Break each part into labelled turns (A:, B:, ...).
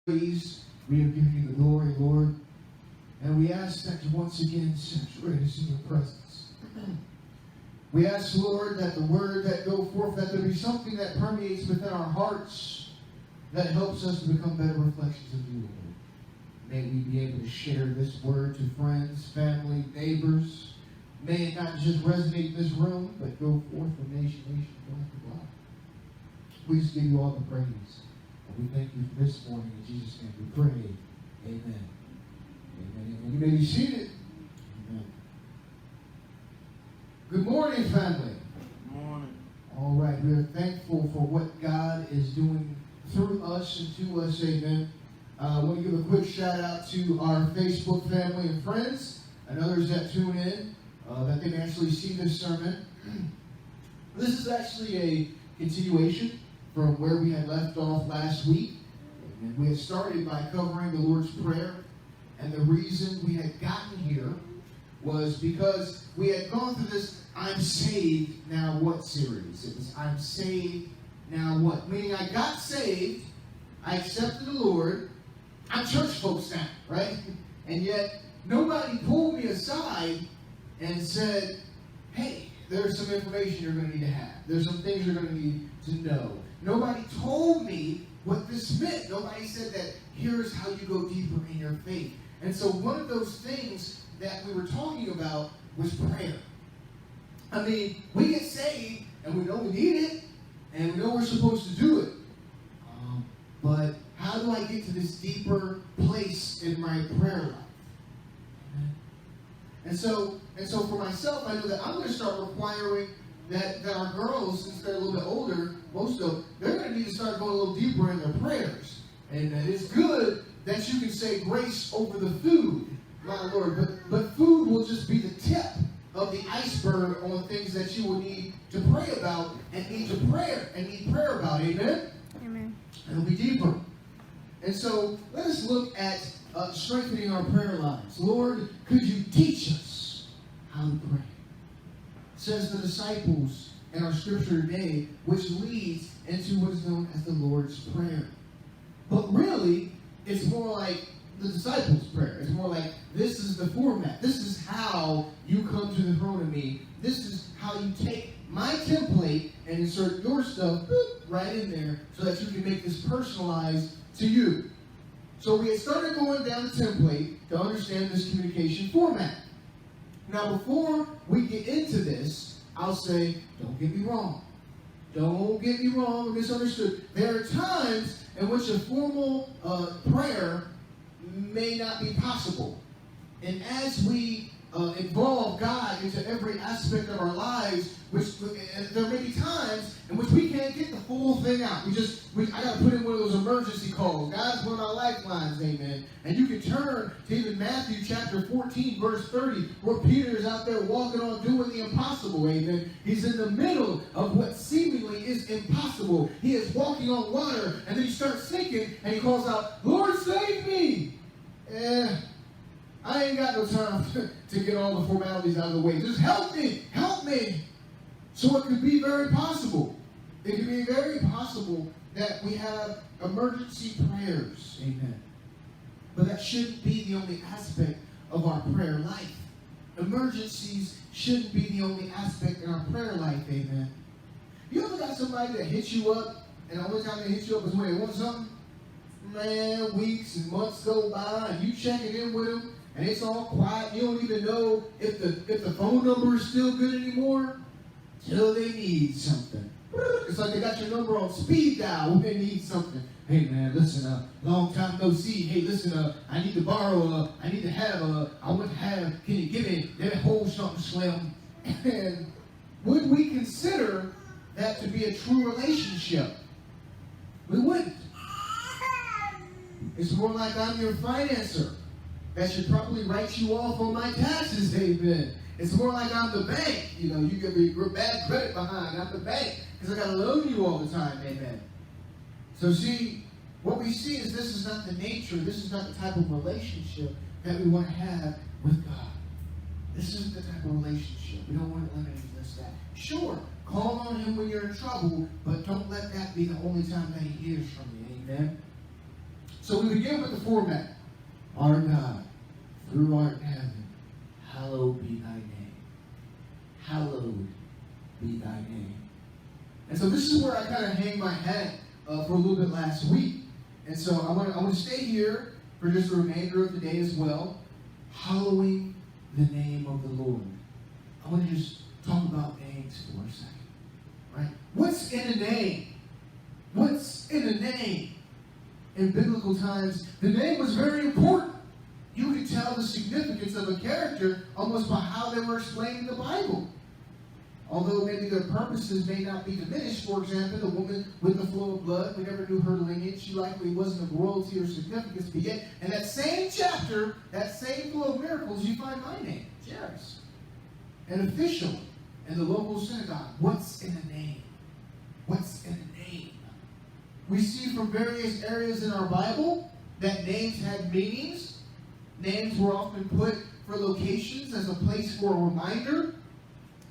A: praise. We are giving you the glory, Lord. And we ask that you once again saturate us in your presence. We ask, Lord, that the word that go forth, that there be something that permeates within our hearts that helps us to become better reflections of you, Lord. May we be able to share this word to friends, family, neighbors. May it not just resonate in this room, but go forth from nation to nation, God to God. We just give you all the praise. And we thank you for this morning. In Jesus' name we pray. Amen. Amen. Amen. You may be seated. Amen. Good morning, family.
B: Good morning.
A: All right. We are thankful for what God is doing through us and to us. Amen. I want to give a quick shout out to our Facebook family and friends and others that tune in, that they can actually see this sermon. This is actually a continuation from where we had left off last week. And we had started by covering the Lord's Prayer. And the reason we had gotten here was because we had gone through this I'm Saved, Now What series. It was I'm Saved, Now What? Meaning I got saved, I accepted the Lord, I'm church folks now, right? And yet nobody pulled me aside and said, hey, there's some information you're going to need to have. There's some things you're going to need to know. Nobody told me what this meant. Nobody said that here's how you go deeper in your faith. And so one of those things that we were talking about was prayer. I mean, we get saved and we know we need it and we know we're supposed to do it. But how do I get to this deeper place in my prayer life? And so for myself, I know that I'm going to start requiring that our girls, since they're a little bit older, most of them, they're going to need to start going a little deeper in their prayers. And it's good that you can say grace over the food, my Lord. But food will just be the tip of the iceberg on things that you will need to pray about and need prayer about. Amen?
C: Amen.
A: It'll be deeper. And so let us look at strengthening our prayer lives. Lord, could you teach us how to pray? Says the disciples in our scripture today, which leads into what is known as the Lord's Prayer. But really, it's more like the disciples' prayer. It's more like, this is the format. This is how you come to the throne of me. This is how you take my template and insert your stuff right in there so that you can make this personalized to you. So we had started going down the template to understand this communication format. Now, before we get into this, I'll say, don't get me wrong. Don't get me wrong or misunderstood. There are times in which a formal prayer may not be possible. And as we involve God into every aspect of our lives, there may be times in which we can't get the full thing out. I got to put in one of those emergency calls. God's one of our lifelines, amen. And you can turn to even Matthew chapter 14, verse 30, where Peter is out there walking on doing the impossible, amen. He's in the middle of what seemingly is impossible. He is walking on water, and then he starts sinking, and he calls out, Lord, save me! I ain't got no time to get all the formalities out of the way. Just help me. Help me. So it could be very possible. It could be very possible that we have emergency prayers. Amen. But that shouldn't be the only aspect of our prayer life. Emergencies shouldn't be the only aspect in our prayer life. Amen. You ever got somebody that hits you up, and the only time they hit you up is when they want something? Man, weeks and months go by, and you checking in with them, and it's all quiet. You don't even know if the phone number is still good anymore till they need something. It's like they got your number on speed dial when they need something. Hey man, listen, long time no see. Hey, listen, I need to borrow, I need to have, I want to have, can you give me that whole something slim? And would we consider that to be a true relationship? We wouldn't. It's more like I'm your financer that should probably write you off on my taxes, David. It's more like I'm the bank. You know, you give me your bad credit behind. I'm the bank because I got to loan you all the time, amen. So see, what we see is this is not the nature, this is not the type of relationship that we want to have with God. This isn't the type of relationship. We don't want to limit this, that. Sure, call on him when you're in trouble, but don't let that be the only time that he hears from you, amen. So we begin with the format. Our God, who art in heaven, hallowed be thy name. Hallowed be thy name. And so this is where I kind of hang my hat for a little bit last week. And so I want to stay here for just the remainder of the day as well, hallowing the name of the Lord. I want to just talk about names for a second. Right? What's in a name? What's in a name? In biblical times, the name was very important. You could tell the significance of a character almost by how they were explaining the Bible. Although maybe their purposes may not be diminished. For example, the woman with the flow of blood, we never knew her lineage. She likely wasn't of royalty or significance. But yet, in that same chapter, that same flow of miracles, you find my name, Jairus. An official in the local synagogue. What's in a name? What's in a name? We see from various areas in our Bible that names had meanings. Names were often put for locations as a place for a reminder.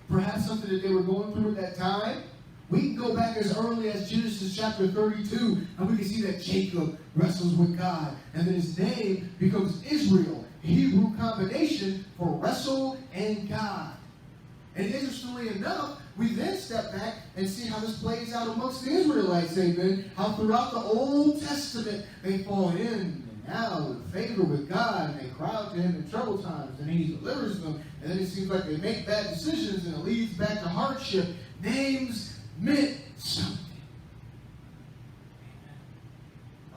A: Perhaps something that they were going through at that time. We can go back as early as Genesis chapter 32, and we can see that Jacob wrestles with God. And then his name becomes Israel, a Hebrew combination for wrestle and God. And interestingly enough, we then step back and see how this plays out amongst the Israelites, amen. How throughout the Old Testament, they fall in and out with favor with God, and they cry out to him in trouble times, and he delivers them. And then it seems like they make bad decisions, and it leads back to hardship. Names meant something.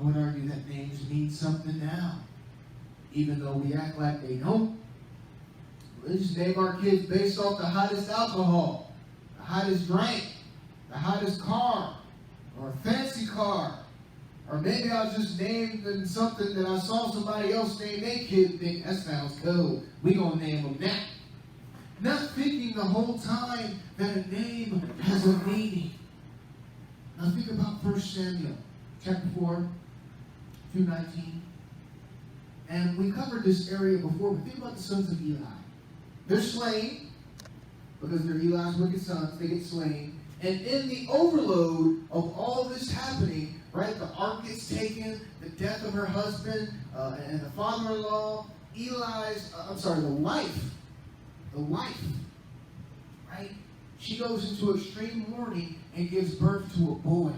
A: I would argue that names mean something now, even though we act like they don't. Let's just name our kids based off the hottest alcohol, the hottest drink, the hottest car, or a fancy car. Or maybe I'll just name them something that I saw somebody else name their kid and think, that sounds cool. We're going to name them that. Not thinking the whole time that a name has a meaning. Now think about 1 Samuel chapter 4, 2:19. And we covered this area before, but think about the sons of Eli. They're slain because they're Eli's wicked sons. They get slain. And in the overload of all this happening, right, the ark gets taken, the death of her husband, and the father-in-law, the wife, right? She goes into extreme mourning and gives birth to a boy.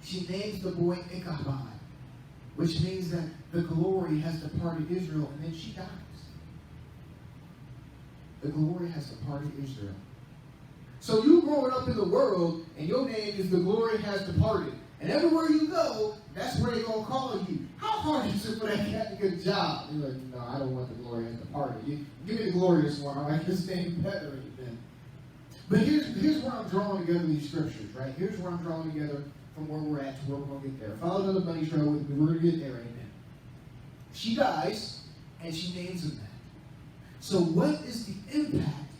A: She names the boy Ichabod, which means that the glory has departed Israel, and then she dies. The glory has departed Israel. So you growing up in the world, and your name is the glory has departed. And everywhere you go, that's where they're going to call you. How hard is it for that cat to get a job? You're like, no, I don't want the glory has departed. Give me the glorious one. I like his name better than. But here's where I'm drawing together these scriptures, right? Here's where I'm drawing together from where we're at to where we're going to get there. Follow another bunny trail with me. We're going to get there, amen. She dies, and she names him that. So what is the impact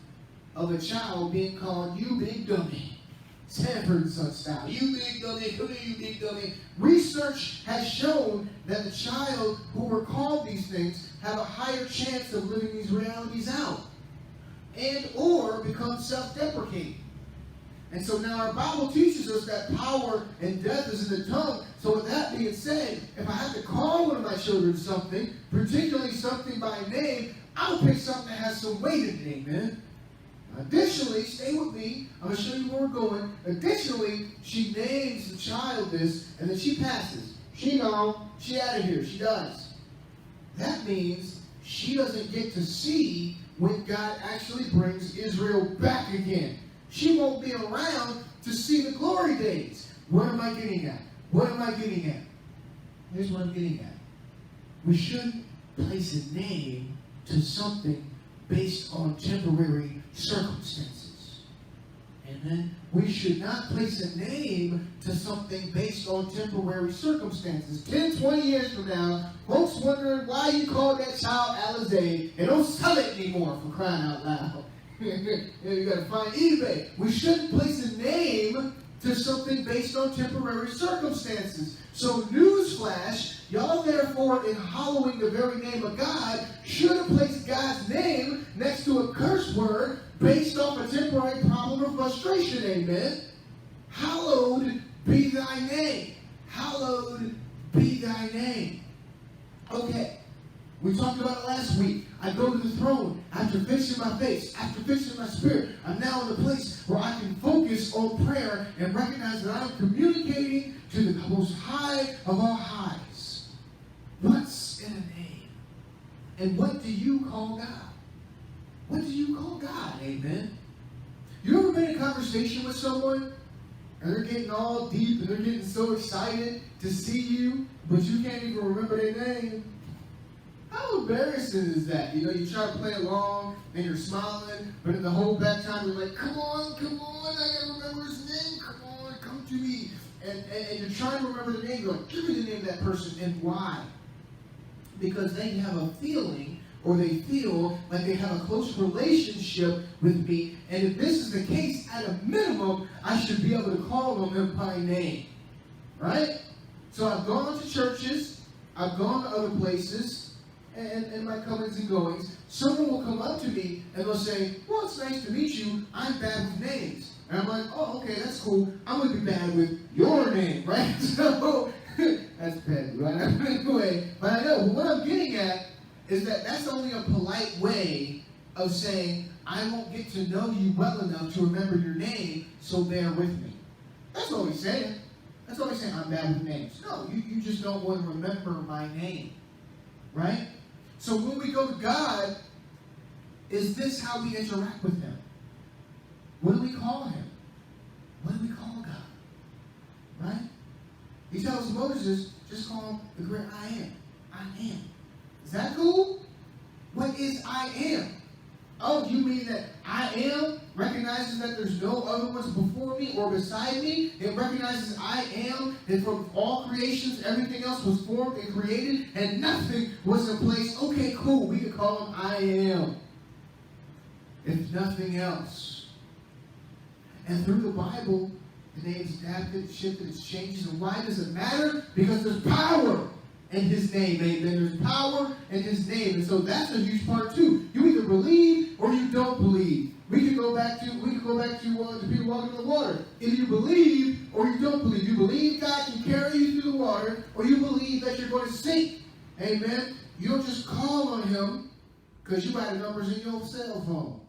A: of a child being called you big dummy? Sanford and Son style. You big dummy, come here, you big dummy. Research has shown that the child who were called these things have a higher chance of living these realities out and or become self-deprecating. And so now our Bible teaches us that power and death is in the tongue. So with that being said, if I have to call one of my children something, particularly something by name, I'll pick something that has some weight in it, amen. Additionally, stay with me. I'm going to show you where we're going. Additionally, she names the child this, and then she passes. She gone. She out of here. She dies. That means she doesn't get to see when God actually brings Israel back again. She won't be around to see the glory days. What am I getting at? What am I getting at? Here's what I'm getting at. We shouldn't place a name to something based on temporary circumstances. Amen. We should not place a name to something based on temporary circumstances. 10, 20 years from now, folks wondering why you called that child Alizé and don't sell it anymore, for crying out loud. You got to find eBay. We shouldn't place a name to something based on temporary circumstances. So newsflash, y'all therefore in hallowing the very name of God should have placed God's name next to a curse word based off a temporary problem or frustration, amen. Hallowed be thy name. Hallowed be thy thy name. Okay. We talked about it last week. I go to the throne after fixing my face, after fixing my spirit. I'm now in a place where I can focus on prayer and recognize that I'm communicating to the most high of all highs. What's in a name? And what do you call God? What do you call God? Amen. You ever been in conversation with someone and they're getting all deep and they're getting so excited to see you, but you can't even remember their name? How embarrassing is that? You know, you try to play along and you're smiling, but in the whole back time you're like, come on, I gotta remember his name, come on, come to me. And you're trying to remember the name, you're like, give me the name of that person. And why? Because they have a feeling, or they feel like they have a close relationship with me, and if this is the case, at a minimum, I should be able to call on them by name. Right? So I've gone to churches, I've gone to other places, and my comings and goings, someone will come up to me and they'll say, well, it's nice to meet you. I'm bad with names. And I'm like, oh, okay, that's cool. I'm going to be bad with your name, right? So, that's bad, right? Anyway, but I know what I'm getting at is that that's only a polite way of saying, I won't get to know you well enough to remember your name, so bear with me. That's all he's saying. That's all he's saying, I'm bad with names. No, you just don't want to remember my name, right? So when we go to God, is this how we interact with him? What do we call him? What do we call God? Right? He tells Moses, just call him the great I am. I am. Is that cool? What is I am? Oh, you mean that I am recognizes that there's no other ones before me or beside me? It recognizes I am, and from all creations, everything else was formed and created, and nothing was in place. Okay, cool. We can call him I am. If nothing else. And through the Bible, the name's adapted, it's shifted, it's changes. And why does it matter? Because there's power in his name, amen. There's power in his name. And so that's a huge part too. You either believe or you don't believe. We can go back to the people walking in the water. If you believe or you don't believe. You believe God can carry you through the water, or you believe that you're going to sink. Amen. You don't just call on him because you got the numbers in your cell phone.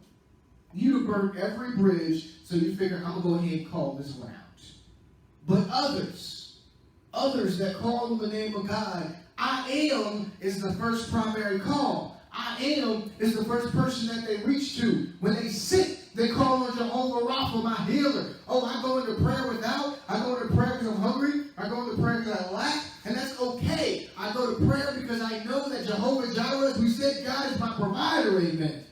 A: You burnt every bridge, so you figure, I'm going to go ahead and call this one out. But others that call on the name of God, I am is the first primary call. I am is the first person that they reach to. When they sick, they call on Jehovah Rapha, my healer. Oh, I go into prayer without. I go into prayer because I'm hungry. I go into prayer because I lack. And that's okay. I go to prayer because I know that Jehovah Jireh, as we said, God is my provider. Amen.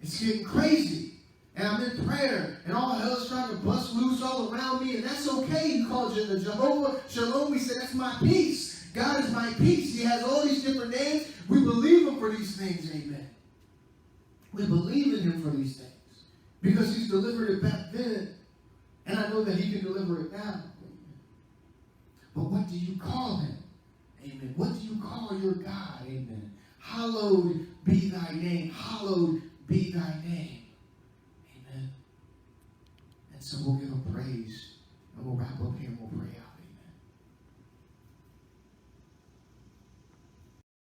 A: It's getting crazy. And I'm in prayer, and all hell is trying to bust loose all around me, and that's okay. You call it the Jehovah Shalom. We say, that's my peace. God is my peace. He has all these different names. We believe him for these things, amen. We believe in him for these things because he's delivered it back then, and I know that he can deliver it now. But what do you call him? Amen. What do you call your God? Amen. Hallowed be thy name. Hallowed be thy name. Amen. And so we'll give him praise, and we'll wrap up here and we'll pray out.